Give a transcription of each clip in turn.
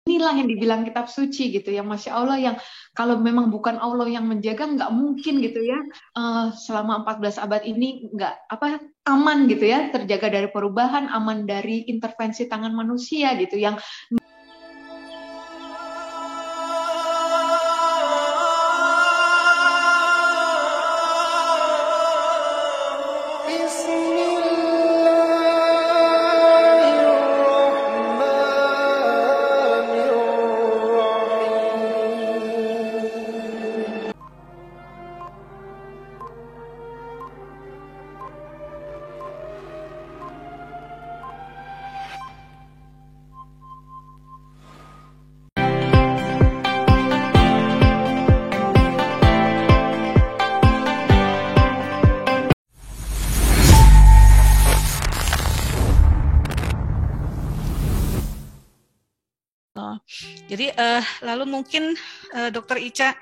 inilah yang dibilang kitab suci gitu ya, Masya Allah, yang kalau memang bukan Allah yang menjaga nggak mungkin gitu ya, selama 14 abad ini nggak aman gitu ya, terjaga dari perubahan, aman dari intervensi tangan manusia gitu yang Jadi lalu mungkin Dokter Ica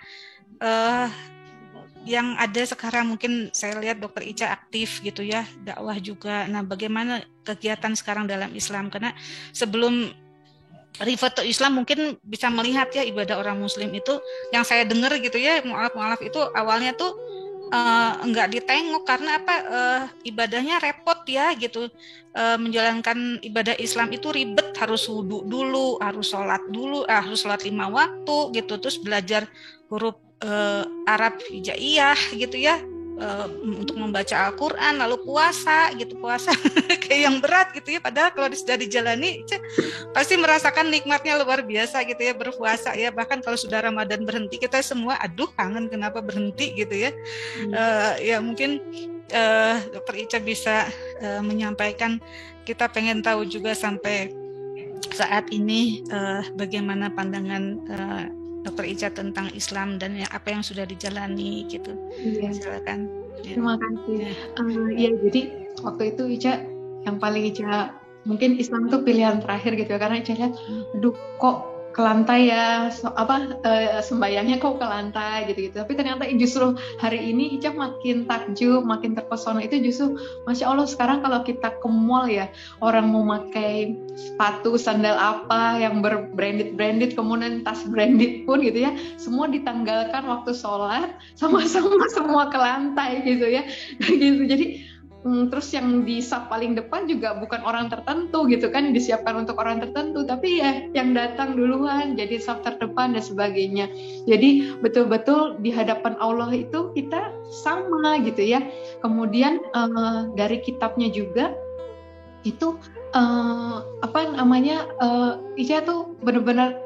yang ada sekarang, mungkin saya lihat Dokter Ica aktif gitu ya, dakwah juga. Nah, bagaimana kegiatan sekarang dalam Islam? Karena sebelum Rifat Islam mungkin bisa melihat ya ibadah orang Muslim itu, yang saya dengar gitu ya, mu'alaf itu awalnya tuh enggak ditengok karena ibadahnya repot ya gitu. Menjalankan ibadah Islam itu ribet, harus wudhu dulu, harus sholat dulu, harus sholat 5 waktu gitu, terus belajar huruf Arab hijaiyah gitu ya, untuk membaca Al-Quran, lalu puasa kayak yang berat gitu ya. Padahal kalau sudah dijalani pasti merasakan nikmatnya luar biasa gitu ya, berpuasa ya. Bahkan kalau sudah Ramadan berhenti, kita semua aduh kangen kenapa berhenti gitu ya. Ya mungkin Dokter Ica bisa menyampaikan, kita pengen tahu juga sampai saat ini bagaimana pandangan Dokter Ica tentang Islam dan apa yang sudah dijalani gitu. Iya. Silakan. Terima kasih. Ya, jadi waktu itu Ica yang paling Ica mungkin Islam itu pilihan terakhir gitu ya, karena Ica lihat, aduh kok ke lantai ya, sembayangnya kok ke lantai gitu-gitu. Tapi ternyata justru hari ini Ica makin takjub, makin terpesona, itu justru Masya Allah, sekarang kalau kita ke mall ya, orang mau pakai sepatu, sandal apa yang berbranded, kemudian tas branded pun gitu ya, semua ditanggalkan waktu sholat, sama-sama semua ke lantai gitu ya. Gitu. Jadi terus yang di saf paling depan juga bukan orang tertentu gitu kan, disiapkan untuk orang tertentu, tapi ya yang datang duluan jadi saf terdepan dan sebagainya. Jadi betul-betul di hadapan Allah itu kita sama gitu ya. Kemudian dari kitabnya juga itu Ica tuh benar-benar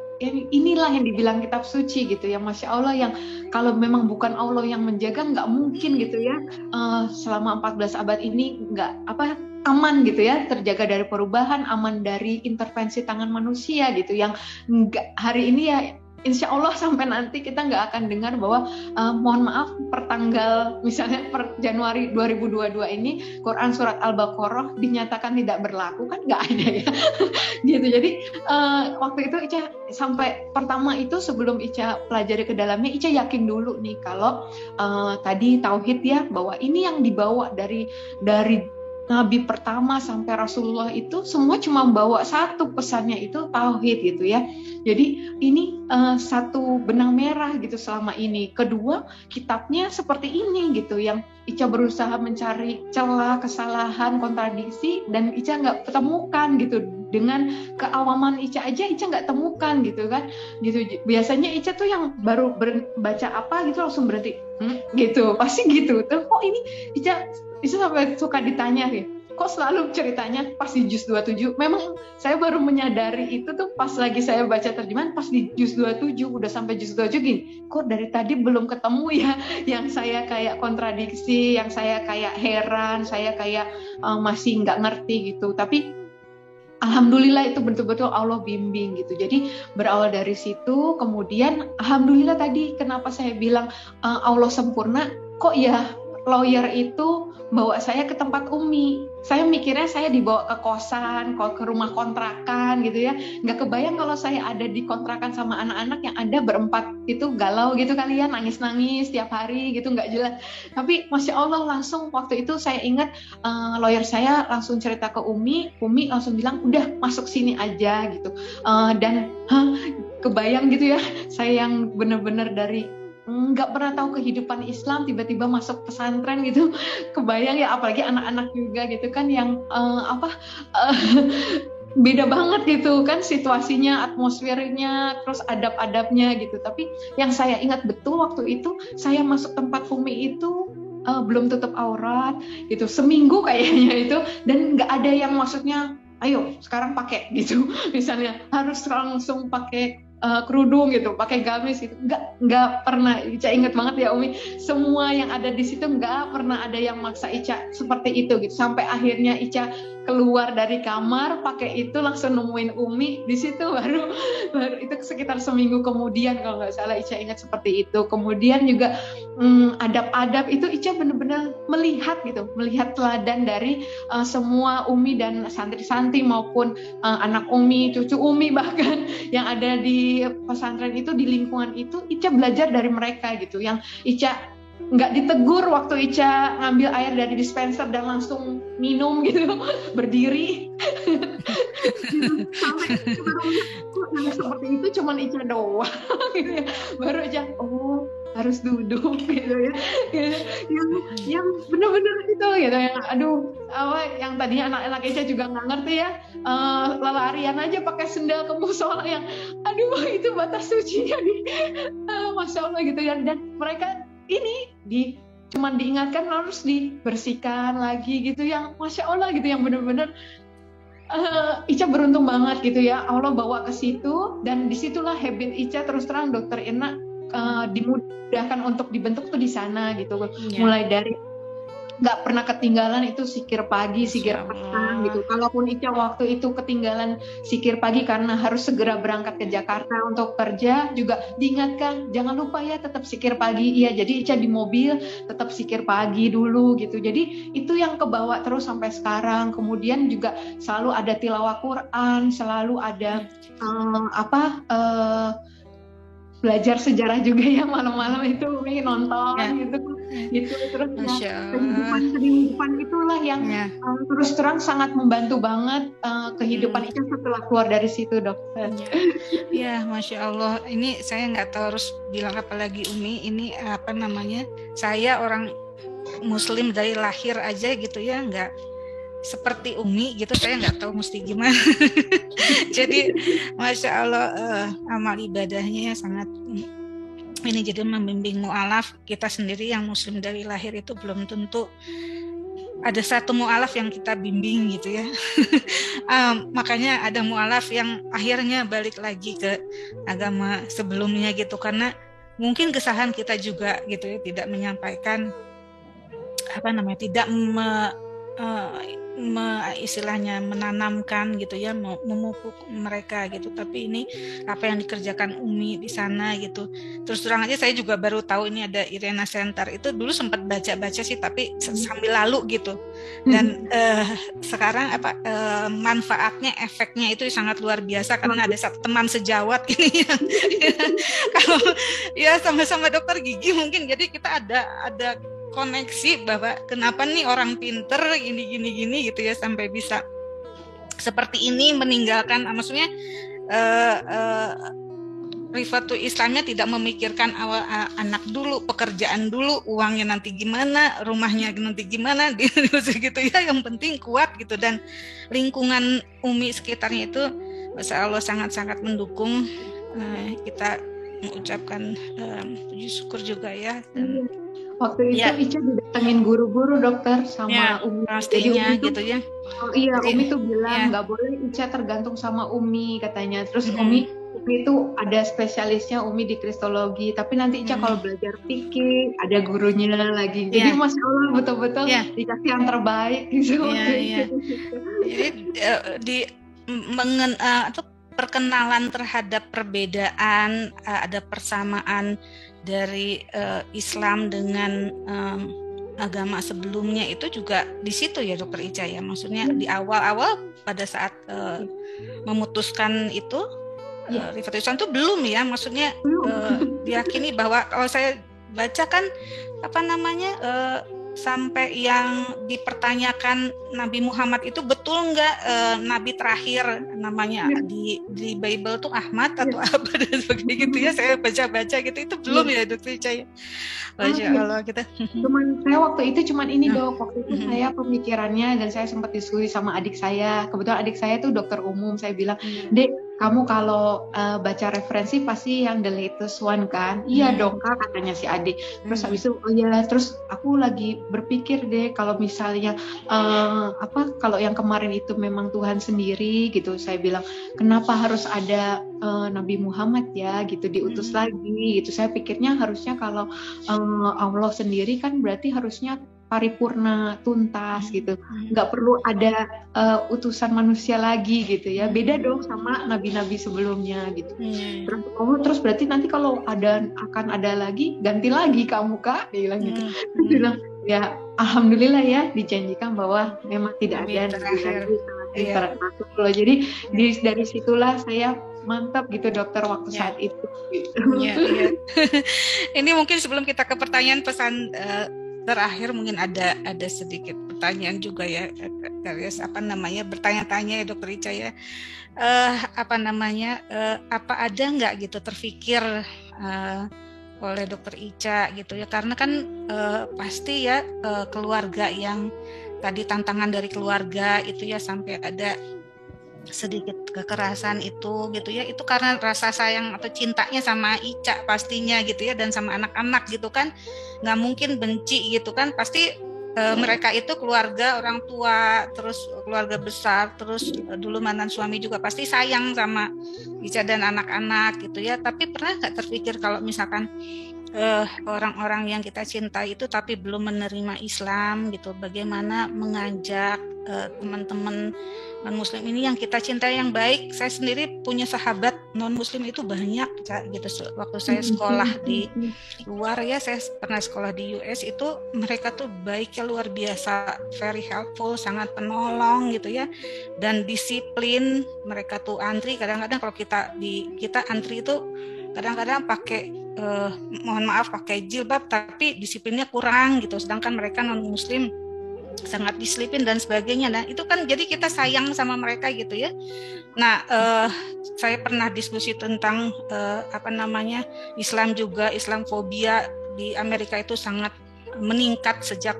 inilah yang dibilang kitab suci gitu ya, Masya Allah, yang kalau memang bukan Allah yang menjaga nggak mungkin gitu ya, selama 14 abad ini nggak aman gitu ya, terjaga dari perubahan, aman dari intervensi tangan manusia gitu, yang nggak hari ini ya Insya Allah sampai nanti kita nggak akan dengar bahwa mohon maaf per tanggal misalnya per Januari 2022 ini Quran surat Al-Baqarah dinyatakan tidak berlaku, kan nggak ada ya. Gitu. Jadi waktu itu Ica sampai pertama itu, sebelum Ica pelajari ke dalamnya, Ica yakin dulu nih kalau tadi tauhid ya, bahwa ini yang dibawa dari Nabi pertama sampai Rasulullah itu semua cuma bawa satu pesannya, itu tauhid gitu ya. Jadi ini satu benang merah gitu selama ini. Kedua, kitabnya seperti ini gitu, yang Ica berusaha mencari celah, kesalahan, kontradiksi, dan Ica nggak ketemukan gitu. Dengan keawaman Ica aja Ica nggak temukan gitu kan. Gitu. Biasanya Ica tuh yang baru baca apa gitu langsung berhenti. Gitu, pasti gitu. Tuh kok ini Ica sampai suka ditanya sih, kok selalu ceritanya pas di juz 27. Memang saya baru menyadari itu tuh pas lagi saya baca terjemahan, pas di juz 27, udah sampai juz 27 gini, kok dari tadi belum ketemu ya yang saya kayak kontradiksi, yang saya kayak heran, saya kayak masih nggak ngerti gitu. Tapi alhamdulillah itu betul-betul Allah bimbing gitu. Jadi berawal dari situ, kemudian alhamdulillah tadi kenapa saya bilang Allah sempurna, kok ya lawyer itu bawa saya ke tempat Umi. Saya mikirnya saya dibawa ke kosan, ke rumah kontrakan gitu ya. Nggak kebayang kalau saya ada di kontrakan sama anak-anak yang ada berempat itu galau gitu kalian, nangis-nangis tiap hari gitu, nggak jelas. Tapi Masya Allah, langsung waktu itu saya ingat lawyer saya langsung cerita ke Umi langsung bilang udah masuk sini aja gitu. Dan kebayang gitu ya, saya yang benar-benar dari nggak pernah tahu kehidupan Islam tiba-tiba masuk pesantren gitu, kebayang ya, apalagi anak-anak juga gitu kan yang beda banget gitu kan situasinya, atmosfernya, terus adab-adabnya gitu. Tapi yang saya ingat betul waktu itu saya masuk tempat Umi itu belum tutup aurat gitu, seminggu kayaknya itu, dan nggak ada yang maksudnya ayo sekarang pakai gitu, misalnya harus langsung pakai kerudung gitu, pakai gamis gitu, nggak pernah. Ica inget banget ya Umi, semua yang ada di situ nggak pernah ada yang maksa Ica seperti itu gitu, sampai akhirnya Ica keluar dari kamar pakai itu langsung nemuin Umi di situ, baru itu sekitar seminggu kemudian kalau nggak salah Ica ingat seperti itu. Kemudian juga adab-adab itu Ica benar-benar melihat gitu, melihat teladan dari semua Umi dan santri-santri maupun anak Umi, cucu Umi bahkan yang ada di pesantren itu, di lingkungan itu. Ica belajar dari mereka gitu, yang Ica nggak ditegur waktu Ica ngambil air dari dispenser dan langsung minum gitu, berdiri. Sampai baru seperti itu cuman Ica doang gitu ya. Baru Ica, oh harus duduk gitu ya. Yang benar-benar itu gitu, yang aduh, yang tadinya anak-anak Ica juga nggak ngerti ya, larian aja pakai sendal ke musola, yang aduh itu batas sucinya nih. Masya Allah gitu ya. Dan mereka ini cuman diingatkan harus dibersihkan lagi gitu, yang Masya Allah gitu, yang benar-benar Ica beruntung banget gitu ya, Allah bawa ke situ. Dan disitulah habit Ica, terus terang Dokter Irna dimudahkan untuk dibentuk tuh di sana gitu. Mulai dari nggak pernah ketinggalan itu sikir pagi, sikir petang gitu. Kalaupun Ica waktu itu ketinggalan sikir pagi karena harus segera berangkat ke Jakarta untuk kerja, juga diingatkan jangan lupa ya tetap sikir pagi. Iya, jadi Ica di mobil tetap sikir pagi dulu gitu. Jadi itu yang kebawa terus sampai sekarang. Kemudian juga selalu ada tilawah Quran, selalu ada belajar sejarah juga ya, malam-malam itu nonton gitu terus ya, kehidupan itulah yang terus terang sangat membantu banget kehidupan itu setelah keluar dari situ, Dokter. Ya, Masya Allah, ini saya nggak tahu harus bilang apa lagi Umi. Ini apa namanya, saya orang Muslim dari lahir aja gitu ya, nggak seperti Umi gitu, saya nggak tahu mesti gimana. Jadi Masya Allah, amal ibadahnya sangat ini, jadi membimbing mu'alaf. Kita sendiri yang Muslim dari lahir itu belum tentu ada satu mu'alaf yang kita bimbing gitu ya. Makanya ada mu'alaf yang akhirnya balik lagi ke agama sebelumnya gitu, karena mungkin kesalahan kita juga gitu ya, tidak menyampaikan tidak istilahnya menanamkan gitu ya, memupuk mereka gitu. Tapi ini apa yang dikerjakan Umi di sana gitu. Terus terang aja saya juga baru tahu ini ada Irena Center itu. Dulu sempat baca-baca sih, tapi sambil lalu gitu. Dan sekarang manfaatnya, efeknya itu sangat luar biasa, karena ada satu teman sejawat ini yang kalau ya sama-sama dokter gigi mungkin, jadi kita ada koneksi bahwa kenapa nih orang pinter gini gitu ya, sampai bisa seperti ini meninggalkan, maksudnya Rifatul Islamnya tidak memikirkan awal anak dulu, pekerjaan dulu, uangnya nanti gimana, rumahnya nanti gimana gitu ya, yang penting kuat gitu. Dan lingkungan Umi sekitarnya itu Masya Allah sangat-sangat mendukung. Kita mengucapkan puji syukur juga ya. Dan waktu itu Ica didatengin guru-guru, Dokter, sama Umi. Pastinya gitu ya. Iya, Umi tuh bilang nggak boleh Ica tergantung sama Umi katanya. Terus Umi itu ada spesialisnya Umi di kristologi. Tapi nanti Ica kalau belajar fikih ada gurunya lagi. Jadi Masya Allah betul-betul dikasih yang terbaik gitu. Jadi perkenalan terhadap perbedaan, ada persamaan dari Islam dengan agama sebelumnya itu juga di situ ya Dokter Ica ya. Maksudnya di awal-awal pada saat memutuskan itu Rifatul Islam itu belum ya, maksudnya diyakini bahwa kalau saya baca kan sampai yang dipertanyakan Nabi Muhammad itu betul nggak Nabi terakhir namanya di Bible tuh Ahmad atau apa dan sebagainya gitu ya. Saya baca-baca gitu, itu belum ya Dokter Ica ya. Masya Allah kita. Cuman saya waktu itu ini Dok, waktu itu saya pemikirannya dan saya sempat diskusi sama adik saya. Kebetulan adik saya tuh dokter umum. Saya bilang, Dek, kamu kalau baca referensi pasti yang the latest one kan? Iya dong Kak, katanya si adik. Terus habis itu, oh ya, terus aku lagi berpikir deh kalau misalnya kalau yang kemarin itu memang Tuhan sendiri gitu. Saya bilang, kenapa harus ada Nabi Muhammad ya gitu diutus lagi gitu. Saya pikirnya harusnya kalau Allah sendiri kan berarti harusnya paripurna, tuntas gitu, nggak perlu ada utusan manusia lagi gitu ya, beda dong sama nabi-nabi sebelumnya gitu. Terus berarti nanti kalau akan ada lagi, ganti lagi kamu Kak, dia bilang gitu. Dia bilang ya alhamdulillah ya dijanjikan bahwa memang tidak ada nabi terakhir loh. Jadi dari situlah saya mantap gitu dokter waktu saat itu. Gitu. Iya. Ini mungkin sebelum kita ke pertanyaan pesan terakhir, mungkin ada sedikit pertanyaan juga ya, bertanya-tanya ya Dokter Ica ya, apa ada nggak gitu terfikir oleh Dokter Ica gitu ya, karena kan pasti ya keluarga yang tadi tantangan dari keluarga itu ya, sampai ada sedikit kekerasan itu gitu ya, itu karena rasa sayang atau cintanya sama Ica pastinya gitu ya, dan sama anak-anak gitu kan, nggak mungkin benci gitu kan, pasti mereka itu keluarga, orang tua, terus keluarga besar, terus dulu mantan suami juga pasti sayang sama Ica dan anak-anak gitu ya. Tapi pernah nggak terpikir kalau misalkan orang-orang yang kita cintai itu tapi belum menerima Islam gitu, bagaimana mengajak teman-teman non-muslim ini yang kita cintai yang baik. Saya sendiri punya sahabat non-muslim itu banyak gitu. Waktu saya sekolah di luar ya, saya pernah sekolah di US, itu mereka tuh baiknya luar biasa, very helpful, sangat penolong gitu ya, dan disiplin. Mereka tuh antri, kadang-kadang kalau kita antri itu kadang-kadang pakai mohon maaf pakai jilbab tapi disiplinnya kurang gitu, sedangkan mereka non-muslim sangat disiplin dan sebagainya. Nah itu kan jadi kita sayang sama mereka gitu ya. Nah saya pernah diskusi tentang Islam juga, Islamfobia di Amerika itu sangat meningkat sejak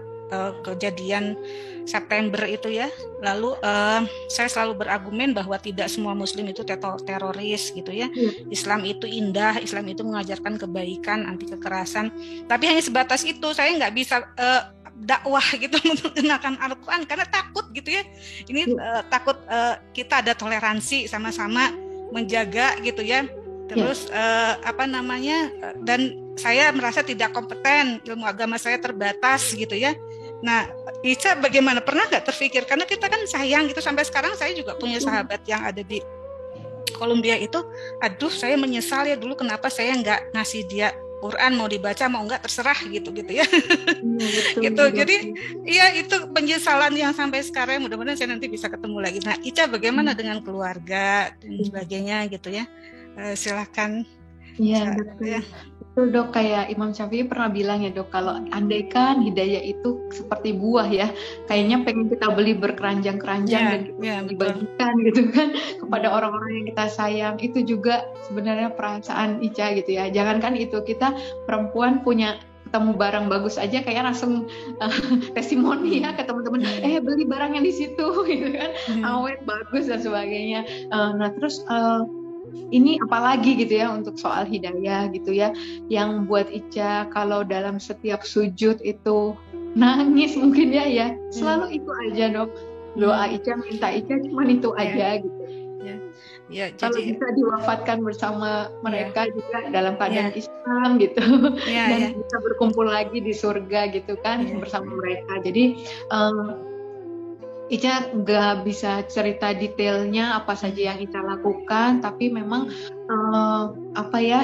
kejadian September itu ya. Lalu saya selalu berargumen bahwa tidak semua muslim itu teroris gitu ya. Islam itu indah, Islam itu mengajarkan kebaikan, anti kekerasan. Tapi hanya sebatas itu, saya nggak bisa dakwah gitu menggunakan Al-Quran karena takut gitu ya. Ini takut kita ada toleransi sama-sama menjaga gitu ya. Terus dan saya merasa tidak kompeten, ilmu agama saya terbatas gitu ya. Nah, Ica bagaimana? Pernah nggak terpikir? Karena kita kan sayang gitu, sampai sekarang saya juga punya sahabat yang ada di Kolombia itu, aduh saya menyesal ya dulu kenapa saya nggak ngasih dia Quran, mau dibaca mau nggak terserah gitu ya. Gitu. Jadi ya itu penyesalan yang sampai sekarang, mudah-mudahan saya nanti bisa ketemu lagi. Nah, Ica bagaimana dengan keluarga dan sebagainya gitu ya? Silakan. Iya, betul. Betul Dok, kayak Imam Syafi'i pernah bilang ya Dok, kalau andaikan hidayah itu seperti buah ya, kayaknya pengen kita beli berkeranjang-keranjang dan kita dibagikan gitu kan kepada orang-orang yang kita sayang. Itu juga sebenarnya perasaan Ica gitu ya. Jangankan itu, kita perempuan punya ketemu barang bagus aja kayak langsung testimoni ya ke teman-teman, beli barang yang di situ gitu kan, awet, bagus dan sebagainya. Nah terus ini apalagi gitu ya untuk soal hidayah gitu ya, yang buat Ica kalau dalam setiap sujud itu nangis mungkin ya selalu itu aja Dok, doa Ica, minta Ica cuman itu aja gitu. Ya, kalau bisa diwafatkan bersama mereka juga dalam keadaan Islam gitu, dan bisa berkumpul lagi di surga gitu kan bersama mereka. Jadi Ica nggak bisa cerita detailnya apa saja yang Ica lakukan, tapi memang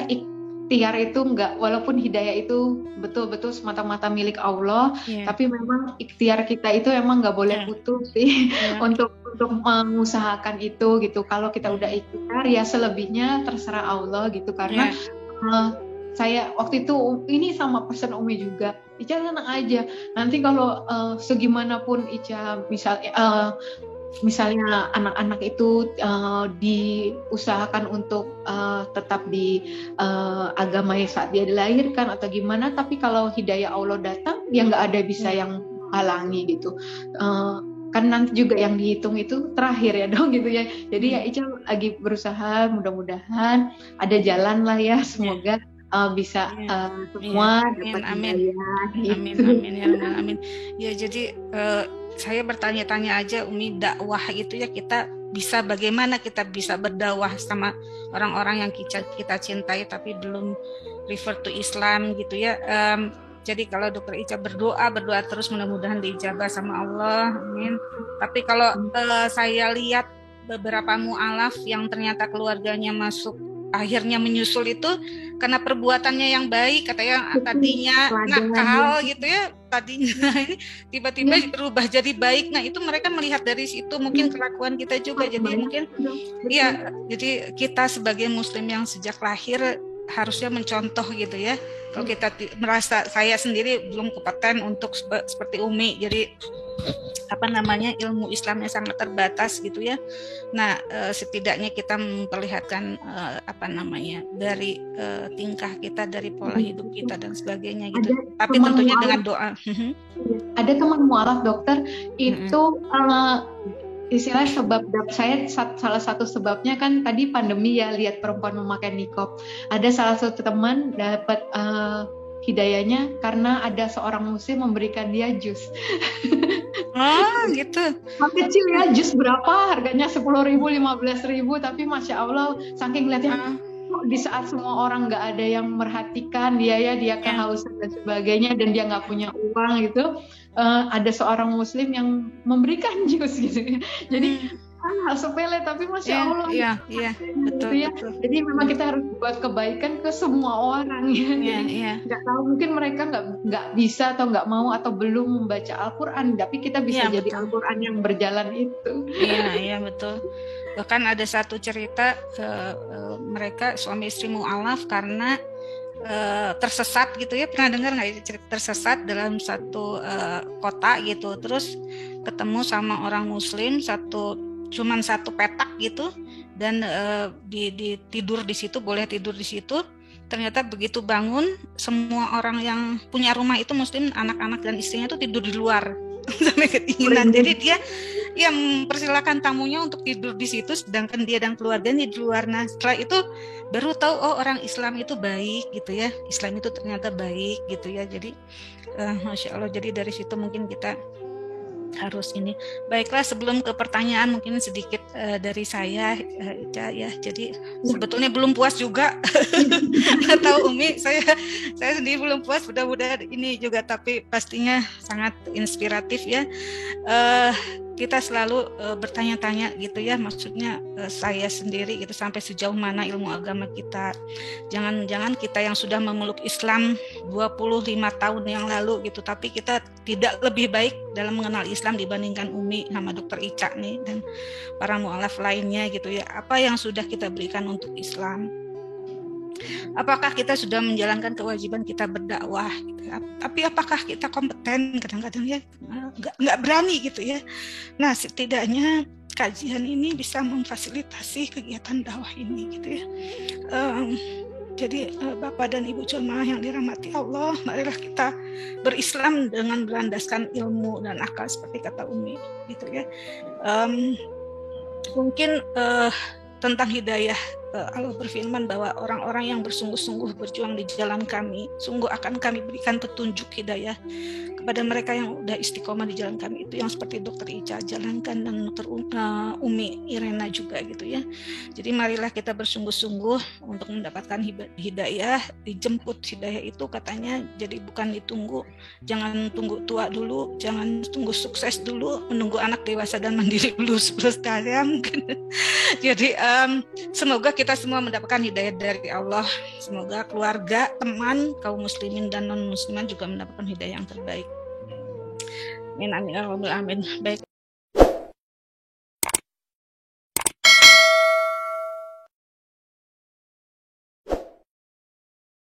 ikhtiar itu nggak, walaupun hidayah itu betul-betul semata-mata milik Allah, tapi memang ikhtiar kita itu emang nggak boleh putus sih untuk mengusahakan itu gitu. Kalau kita udah ikhtiar ya selebihnya terserah Allah gitu, karena saya waktu itu ini sama pesan Umi juga, Ica tenang aja. Nanti kalau segimanapun Ica misalnya anak-anak itu diusahakan untuk tetap di agama saat dia dilahirkan atau gimana, tapi kalau hidayah Allah datang, ya nggak ada bisa yang halangi gitu. Kan nanti juga yang dihitung itu terakhir ya dong gitu ya. Jadi ya Ica lagi berusaha, mudah-mudahan ada jalan lah ya, semoga bisa semua dapat hidayah. Amin, amin ya Rabbal alamin. Ya jadi saya bertanya-tanya aja Umi, dakwah itu ya kita bisa, bagaimana kita bisa berdakwah sama orang-orang yang kita cintai tapi belum refer to Islam gitu ya. Jadi kalau Dokter Ica berdoa terus, mudah-mudahan diijabah sama Allah, amin. Tapi kalau saya lihat beberapa mu'alaf yang ternyata keluarganya akhirnya menyusul itu karena perbuatannya yang baik, katanya tadinya nakal gitu ya, tadinya ini tiba-tiba berubah jadi baik. Nah itu mereka melihat dari situ, mungkin kelakuan kita juga. Jadi mungkin ya, jadi kita sebagai Muslim yang sejak lahir harusnya mencontoh gitu ya. Kalau kita merasa, saya sendiri belum kompeten untuk seperti Umi, jadi ilmu Islamnya sangat terbatas gitu ya. Nah setidaknya kita memperlihatkan dari tingkah kita, dari pola hidup kita dan sebagainya gitu. Tapi tentunya dengan doa. Ada teman mualaf dokter itu istilah sebab saya, salah satu sebabnya kan tadi pandemi ya, lihat perempuan memakai niqab. Ada salah satu teman dapat hidayahnya karena ada seorang muslim memberikan dia jus. Oh gitu. Kecil ya, jus berapa harganya, 10.000, 15.000, tapi masya Allah saking lihatnya di saat semua orang nggak ada yang merhatikan dia kehausan dan sebagainya, dan dia nggak punya uang gitu, ada seorang muslim yang memberikan jus gitu. Jadi hal sepele tapi masya Allah. Iya, betul, ya. Betul. Jadi memang kita harus buat kebaikan ke semua orang ya. Nggak tahu, mungkin mereka nggak bisa atau nggak mau atau belum membaca Al-Quran, tapi kita bisa jadi Al-Quran yang berjalan itu. Iya betul. Bahkan ada satu cerita mereka suami istri mu'alaf karena tersesat gitu ya, pernah dengar nggak ya cerita tersesat dalam satu kota gitu, terus ketemu sama orang muslim, cuman satu petak gitu, dan tidur di situ, boleh tidur di situ. Ternyata begitu bangun, semua orang yang punya rumah itu muslim, anak-anak dan istrinya tuh tidur di luar sampai ketinginan. Jadi dia yang mempersilahkan tamunya untuk tidur di situ, sedangkan dia dan keluarganya di luar. Nah setelah itu baru tahu, oh orang Islam itu baik gitu ya, Islam itu ternyata baik gitu ya. Jadi masya Allah, jadi dari situ mungkin kita harus ini. Baiklah, sebelum ke pertanyaan mungkin sedikit dari saya, Ica ya. Jadi sebetulnya belum puas juga. Atau Umi, saya sendiri belum puas. Mudah-mudahan ini juga, tapi pastinya sangat inspiratif ya. Kita selalu bertanya-tanya gitu ya, maksudnya saya sendiri gitu, sampai sejauh mana ilmu agama kita. Jangan-jangan kita yang sudah memeluk Islam 25 tahun yang lalu gitu, tapi kita tidak lebih baik dalam mengenal Islam dibandingkan Umi sama Dokter Ica nih dan para mu'alaf lainnya gitu ya. Apa yang sudah kita berikan untuk Islam? Apakah kita sudah menjalankan kewajiban kita berdakwah gitu. Tapi apakah kita kompeten? Kadang-kadang ya nggak berani gitu ya. Nah setidaknya kajian ini bisa memfasilitasi kegiatan dakwah ini gitu ya. Jadi Bapak dan Ibu jemaah yang dirahmati Allah, marilah kita berislam dengan berlandaskan ilmu dan akal seperti kata Umi gitu ya. Mungkin tentang hidayah, Allah berfirman bahwa orang-orang yang bersungguh-sungguh berjuang di jalan kami, sungguh akan kami berikan petunjuk hidayah kepada mereka yang udah istiqomah di jalan kami, itu yang seperti Dokter Ica jalankan dan Dokter Umi Irena juga gitu ya. Jadi marilah kita bersungguh-sungguh untuk mendapatkan hidayah, dijemput hidayah itu katanya, jadi bukan ditunggu, jangan tunggu tua dulu, jangan tunggu sukses dulu, menunggu anak dewasa dan mandiri dulu seperti saya mungkin. Jadi semoga kita semua mendapatkan hidayah dari Allah. Semoga keluarga, teman, kaum muslimin dan non musliman juga mendapatkan hidayah yang terbaik. Amin, amin, amin. Baik.